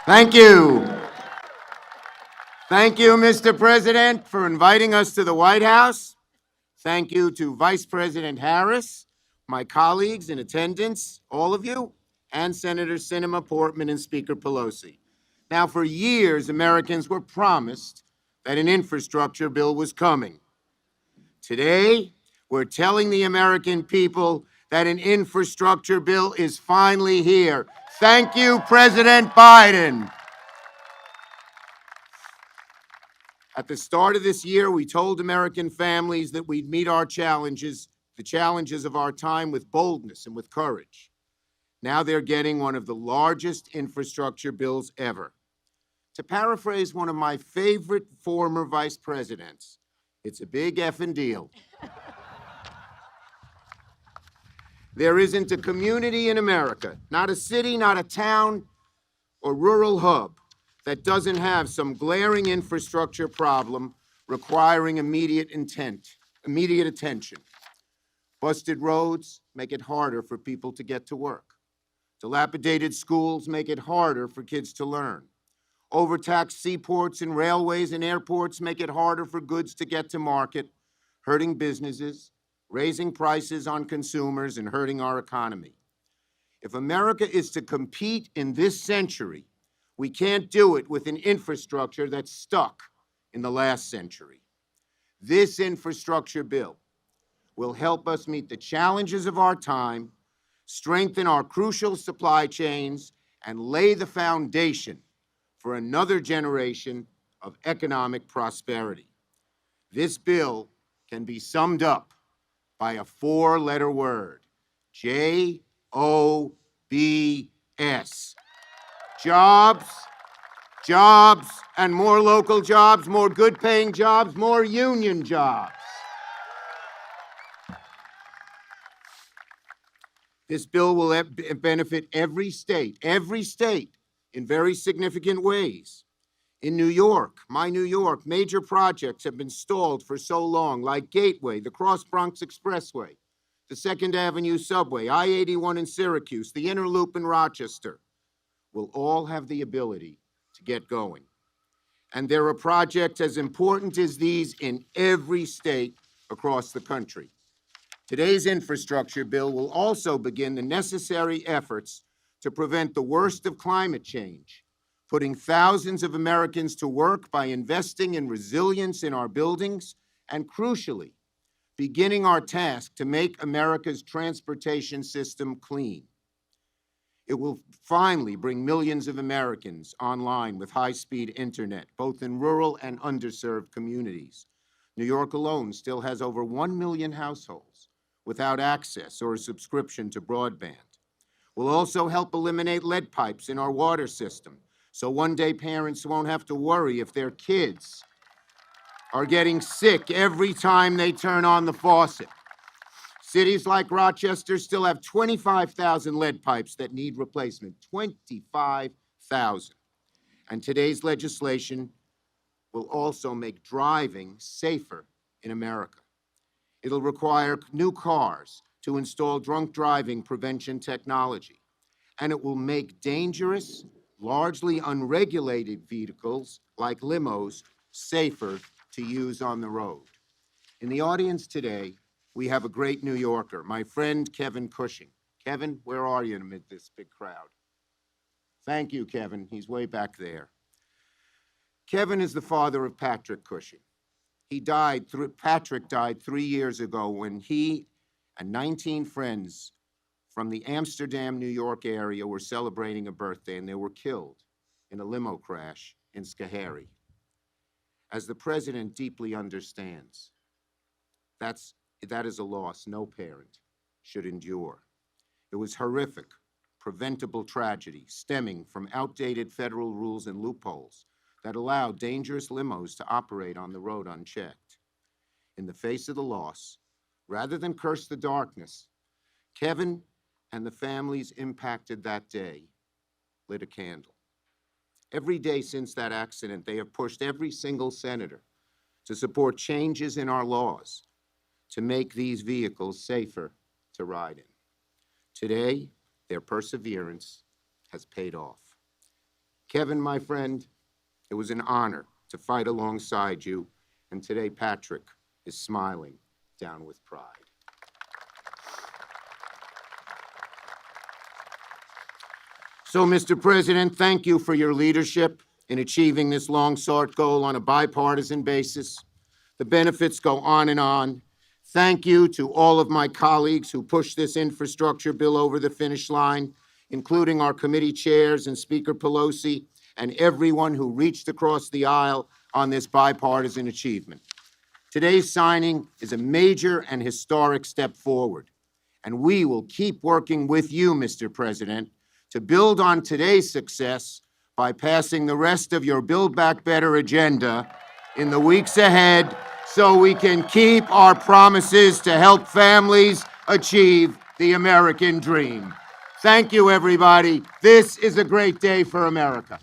Thank you. Thank you, Mr. President, for inviting us to the White House. Thank you to Vice President Harris, my colleagues in attendance, all of you, and Senator Sinema, Portman, and Speaker Pelosi. Now, for years, Americans were promised that an infrastructure bill was coming. Today, we're telling the American people that an infrastructure bill is finally here. Thank you, President Biden. At the start of this year, we told American families that we'd meet our challenges, the challenges of our time, with boldness and with courage. Now they're getting one of the largest infrastructure bills ever. To paraphrase one of my favorite former vice presidents, it's a big effing deal. There isn't a community in America, not a city, not a town or rural hub, that doesn't have some glaring infrastructure problem requiring immediate attention. Busted roads make it harder for people to get to work. Dilapidated schools make it harder for kids to learn. Overtaxed seaports and railways and airports make it harder for goods to get to market, hurting businesses, raising prices on consumers, and hurting our economy. If America is to compete in this century, we can't do it with an infrastructure that's stuck in the last century. This infrastructure bill will help us meet the challenges of our time, strengthen our crucial supply chains, and lay the foundation for another generation of economic prosperity. This bill can be summed up by a four-letter word: Jobs. Jobs, jobs, and more local jobs, more good-paying jobs, more union jobs. This bill will benefit every state, in very significant ways. In New York, my New York, major projects have been stalled for so long, like Gateway, the Cross Bronx Expressway, the 2nd Avenue Subway, I-81 in Syracuse, the Inner Loop in Rochester, will all have the ability to get going. And there are projects as important as these in every state across the country. Today's infrastructure bill will also begin the necessary efforts to prevent the worst of climate change, putting thousands of Americans to work by investing in resilience in our buildings, and crucially, beginning our task to make America's transportation system clean. It will finally bring millions of Americans online with high-speed internet, both in rural and underserved communities. New York alone still has over 1 million households without access or a subscription to broadband. We'll also help eliminate lead pipes in our water system, so one day parents won't have to worry if their kids are getting sick every time they turn on the faucet. Cities like Rochester still have 25,000 lead pipes that need replacement, 25,000. And today's legislation will also make driving safer in America. It'll require new cars to install drunk driving prevention technology, and it will make dangerous, largely unregulated vehicles like limos safer to use on the road. In the audience today, we have a great New Yorker, my friend Kevin Cushing. Kevin, where are you amid this big crowd? Thank you, Kevin. He's way back there. Kevin is the father of Patrick Cushing. Patrick died 3 years ago when he and 19 friends from the Amsterdam, New York area were celebrating a birthday, and they were killed in a limo crash in Schoharie. As the president deeply understands, that is a loss no parent should endure. It was horrific, preventable tragedy stemming from outdated federal rules and loopholes that allowed dangerous limos to operate on the road unchecked. In the face of the loss, rather than curse the darkness, Kevin and the families impacted that day lit a candle. Every day since that accident, they have pushed every single senator to support changes in our laws to make these vehicles safer to ride in. Today, their perseverance has paid off. Kevin, my friend, it was an honor to fight alongside you, and today Patrick is smiling down with pride. So, Mr. President, thank you for your leadership in achieving this long-sought goal on a bipartisan basis. The benefits go on and on. Thank you to all of my colleagues who pushed this infrastructure bill over the finish line, including our committee chairs and Speaker Pelosi, and everyone who reached across the aisle on this bipartisan achievement. Today's signing is a major and historic step forward, and we will keep working with you, Mr. President, to build on today's success by passing the rest of your Build Back Better agenda in the weeks ahead so we can keep our promises to help families achieve the American dream. Thank you, everybody. This is a great day for America.